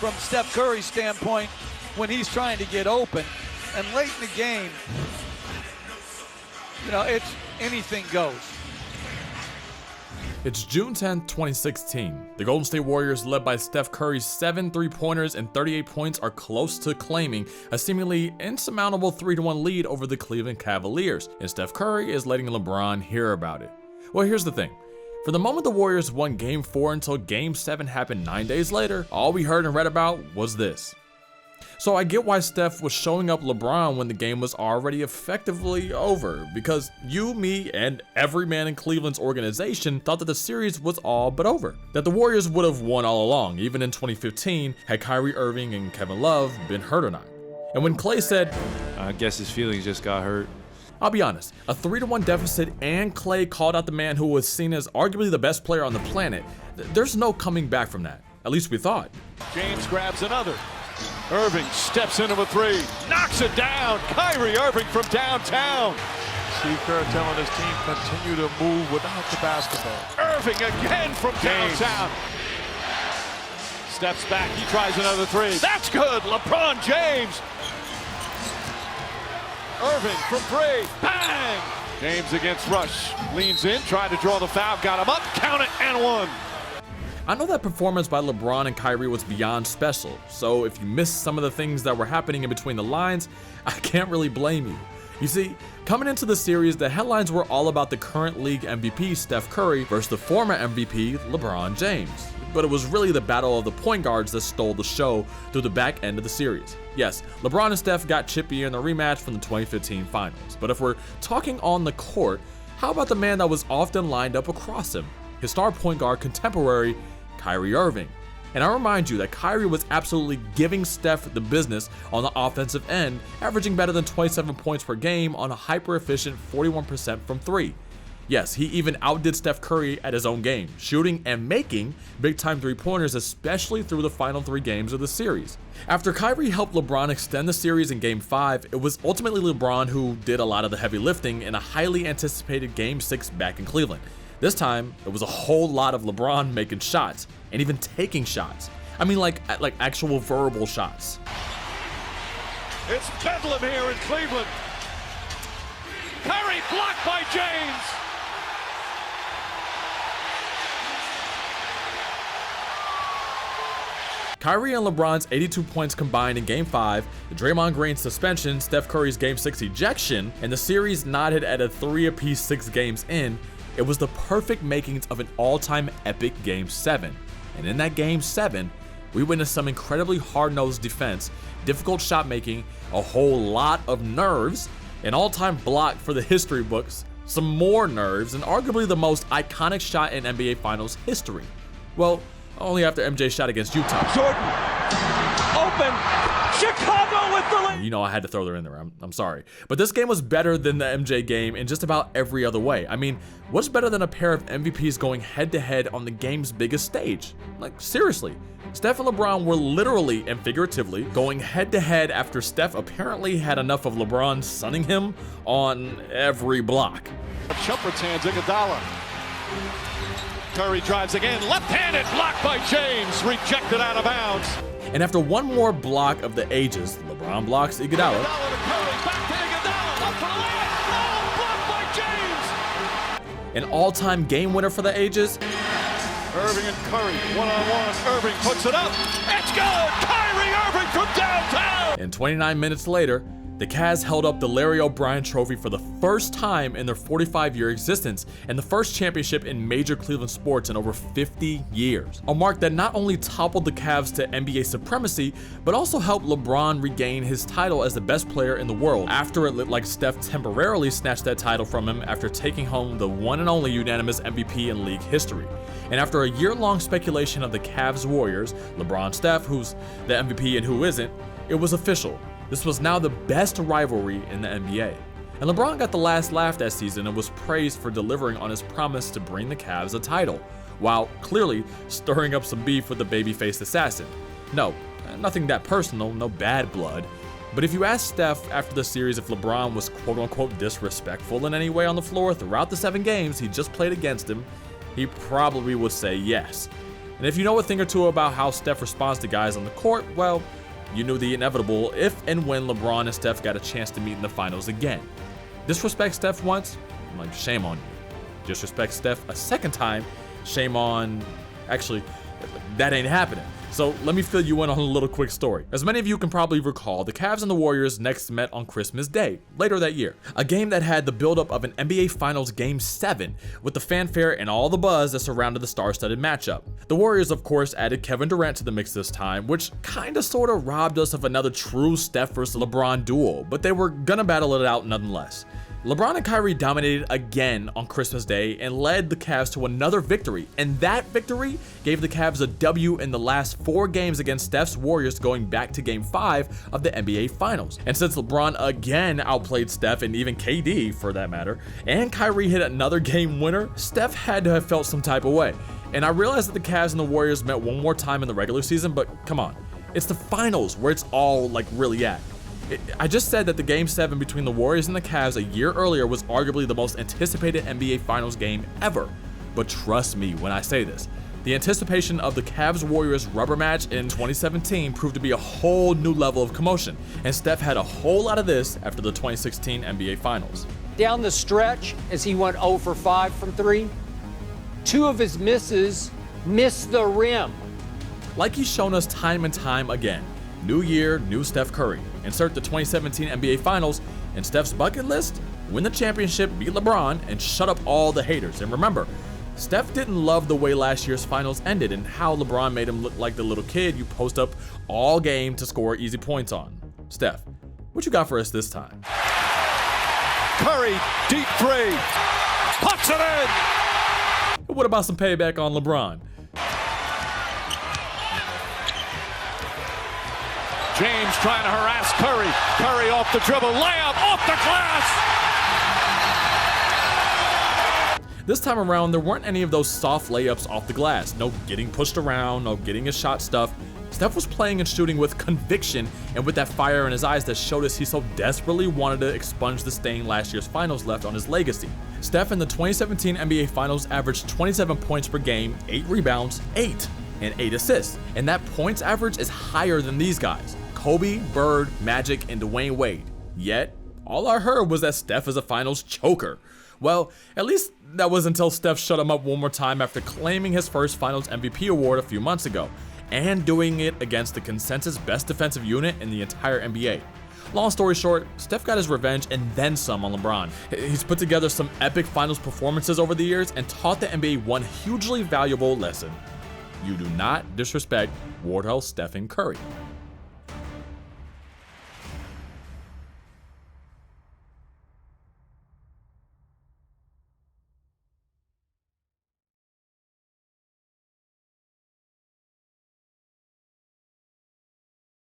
from Steph Curry's standpoint when he's trying to get open. And late in the game, you know, it's anything goes. It's June 10th, 2016. The Golden State Warriors, led by Steph Curry's 7 3-pointers and 38 points, are close to claiming a seemingly insurmountable 3-1 lead over the Cleveland Cavaliers, and Steph Curry is letting LeBron hear about it. Well, here's the thing. From the moment the Warriors won Game 4 until Game 7 happened 9 days later, all we heard and read about was this. So I get why Steph was showing up LeBron when the game was already effectively over, because you, me, and every man in Cleveland's organization thought that the series was all but over, that the Warriors would have won all along, even in 2015, had Kyrie Irving and Kevin Love been hurt or not. And when Klay said, "I guess his feelings just got hurt," I'll be honest, a 3-1 deficit and Klay called out the man who was seen as arguably the best player on the planet, there's no coming back from that. At least we thought. James grabs another. Irving steps into a three, knocks it down. Kyrie Irving from downtown. Steve Kerr telling his team continue to move without the basketball. Irving again from downtown. Steps back, he tries another three. That's good, LeBron James. Irving from three, bang! James against Rush, leans in, tried to draw the foul, got him up, count it, and one. I know that performance by LeBron and Kyrie was beyond special, so if you missed some of the things that were happening in between the lines, I can't really blame you. You see, coming into the series, the headlines were all about the current league MVP Steph Curry versus the former MVP LeBron James. But it was really the battle of the point guards that stole the show through the back end of the series. Yes, LeBron and Steph got chippy in the rematch from the 2015 finals, but if we're talking on the court, how about the man that was often lined up across him? His star point guard contemporary, Kyrie Irving. And I remind you that Kyrie was absolutely giving Steph the business on the offensive end, averaging better than 27 points per game on a hyper-efficient 41% from three. Yes, he even outdid Steph Curry at his own game, shooting and making big-time three-pointers, especially through the final 3 games of the series. After Kyrie helped LeBron extend the series in Game 5, it was ultimately LeBron who did a lot of the heavy lifting in a highly anticipated Game 6 back in Cleveland. This time, it was a whole lot of LeBron making shots, and even taking shots. I mean like actual verbal shots. It's bedlam here in Cleveland. Curry blocked by James. Kyrie and LeBron's 82 points combined in Game 5, the Draymond Green suspension, Steph Curry's Game 6 ejection, and the series knotted at a 3 apiece 6 games in, it was the perfect makings of an all-time epic Game 7. And in that Game 7, we witnessed some incredibly hard-nosed defense, difficult shot making, a whole lot of nerves, an all-time block for the history books, some more nerves, and arguably the most iconic shot in NBA Finals history. Well, only after MJ shot against Utah. Jordan, open, Chicago with the lead. You know I had to throw her in there, I'm sorry. But this game was better than the MJ game in just about every other way. I mean, what's better than a pair of MVPs going head-to-head on the game's biggest stage? Like, seriously. Steph and LeBron were literally and figuratively going head-to-head after Steph apparently had enough of LeBron sunning him on every block. Shumpert's hands, Iguodala. Curry drives again, left-handed, blocked by James, rejected out of bounds. And after one more block of the ages, LeBron blocks Iguodala. Iguodala to Curry, back to Iguodala, up for the layup, blocked by James. An all-time game winner for the ages. Irving and Curry, one-on-one, Irving puts it up, it's good, Kyrie Irving from downtown. And 29 minutes later, the Cavs held up the Larry O'Brien Trophy for the first time in their 45-year existence and the first championship in major Cleveland sports in over 50 years. A mark that not only toppled the Cavs to NBA supremacy, but also helped LeBron regain his title as the best player in the world after it looked like Steph temporarily snatched that title from him after taking home the one and only unanimous MVP in league history. And after a year-long speculation of the Cavs Warriors, LeBron Steph, who's the MVP and who isn't, it was official. This was now the best rivalry in the NBA. And LeBron got the last laugh that season and was praised for delivering on his promise to bring the Cavs a title, while clearly stirring up some beef with the baby-faced assassin. No, nothing that personal, no bad blood. But if you ask Steph after the series if LeBron was quote-unquote disrespectful in any way on the floor throughout the 7 games he just played against him, he probably would say yes. And if you know a thing or two about how Steph responds to guys on the court, well, you knew the inevitable if and when LeBron and Steph got a chance to meet in the finals again. Disrespect Steph once? Like, shame on you. Disrespect Steph a second time? Shame on... Actually, that ain't happening. So let me fill you in on a little quick story. As many of you can probably recall, the Cavs and the Warriors next met on Christmas Day, later that year. A game that had the buildup of an NBA Finals Game 7, with the fanfare and all the buzz that surrounded the star-studded matchup. The Warriors, of course, added Kevin Durant to the mix this time, which kinda sorta robbed us of another true Steph versus LeBron duel, but they were gonna battle it out nonetheless. LeBron and Kyrie dominated again on Christmas Day and led the Cavs to another victory, and that victory gave the Cavs a W in the last 4 games against Steph's Warriors going back to Game 5 of the NBA Finals. And since LeBron again outplayed Steph, and even KD for that matter, and Kyrie hit another game winner, Steph had to have felt some type of way. And I realize that the Cavs and the Warriors met one more time in the regular season, but come on, it's the finals where it's all like really at. I just said that the Game 7 between the Warriors and the Cavs a year earlier was arguably the most anticipated NBA Finals game ever. But trust me when I say this, the anticipation of the Cavs-Warriors rubber match in 2017 proved to be a whole new level of commotion, and Steph had a whole lot of this after the 2016 NBA Finals. Down the stretch, as he went 0 for 5 from 3, 2 of his misses missed the rim. Like he's shown us time and time again, new year, new Steph Curry. Insert the 2017 NBA Finals, and Steph's bucket list: win the championship, beat LeBron, and shut up all the haters. And remember, Steph didn't love the way last year's finals ended and how LeBron made him look like the little kid you post up all game to score easy points on. Steph, what you got for us this time? Curry, deep 3, puts it in. What about some payback on LeBron? James trying to harass Curry. Curry off the dribble, layup off the glass. This time around, there weren't any of those soft layups off the glass. No getting pushed around, no getting his shot stuff. Steph was playing and shooting with conviction and with that fire in his eyes that showed us he so desperately wanted to expunge the stain last year's finals left on his legacy. Steph in the 2017 NBA Finals averaged 27 points per game, 8 rebounds, 8 assists. And that points average is higher than these guys: Kobe, Bird, Magic, and Dwayne Wade. Yet, all I heard was that Steph is a finals choker. Well, at least that was until Steph shut him up one more time after claiming his first finals MVP award a few months ago, and doing it against the consensus best defensive unit in the entire NBA. Long story short, Steph got his revenge and then some on LeBron. He's put together some epic finals performances over the years and taught the NBA one hugely valuable lesson: you do not disrespect Wardell Stephen Curry.